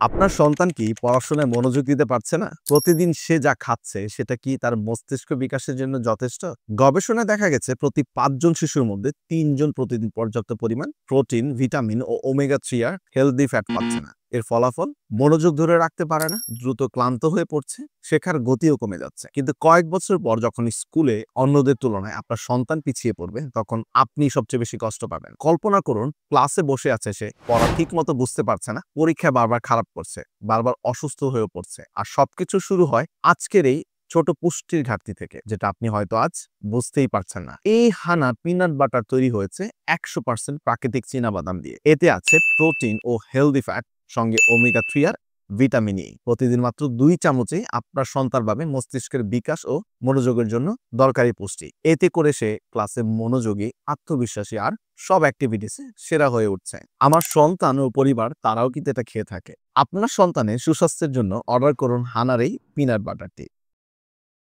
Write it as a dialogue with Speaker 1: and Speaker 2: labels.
Speaker 1: আপনার সন্তান কি পড়াশোনায় মনোযোগ দিতে পারছে না? প্রতিদিন সে যা খাচ্ছে সেটা কি তার মস্তিষ্ক বিকাশের জন্য যথেষ্ট? গবেষণায় দেখা গেছে প্রতি ৫ জন শিশুর মধ্যে ৩ জন প্রতিদিন পর্যাপ্ত পরিমাণ প্রোটিন, ভিটামিন ও ওমেগা 3 আর হেলদি ফ্যাট পাচ্ছে না। এর ফলাফল মনোযোগ ধরে রাখতে পারে না, দ্রুত ক্লান্ত হয়ে পড়ছে, শেখার গতিও কমে যাচ্ছে। কিন্তু কয়েক বছর পর যখন স্কুলে অন্যদের তুলনায় আপনার সন্তান পিছিয়ে পড়বে, তখন আপনি সবচেয়ে বেশি কষ্ট পাবেন। কল্পনা করুন ক্লাসে বসে আছে সে, পড়া ঠিকমতো বুঝতে পারছে না, পরীক্ষায় বারবার খারাপ করছে, বারবার অসুস্থ হয়ে পড়ছে। আর সবকিছু শুরু হয় আজকের এই ছোট পুষ্টির ঘাটতি থেকে, যেটা আপনি হয়তো আজ বুঝতেই পারছেন না। এই হানা পিনাট বাটার তৈরি হয়েছে ১০০% প্রাকৃতিক চীনাবাদাম দিয়ে। এতে আছে প্রোটিন ও হেলদি ফ্যাট, সঙ্গে ওমেগা 3 আর ভিটামিন ই। প্রতিদিন মাত্র ২ চামচে আপনার সন্তান পাবে মস্তিষ্কের বিকাশ ও মনোযোগের জন্য দরকারি পুষ্টি। এতে করে সে ক্লাসে মনোযোগী, আত্মবিশ্বাসী আর সব অ্যাক্টিভিটিসে সেরা হয়ে উঠছে। আমার সন্তান ও পরিবার তারাও কিন্তু এটা খেয়ে থাকে। আপনার সন্তানের সুস্বাস্থ্যের জন্য অর্ডার করুন হানার এই পিনাট বাটারটি।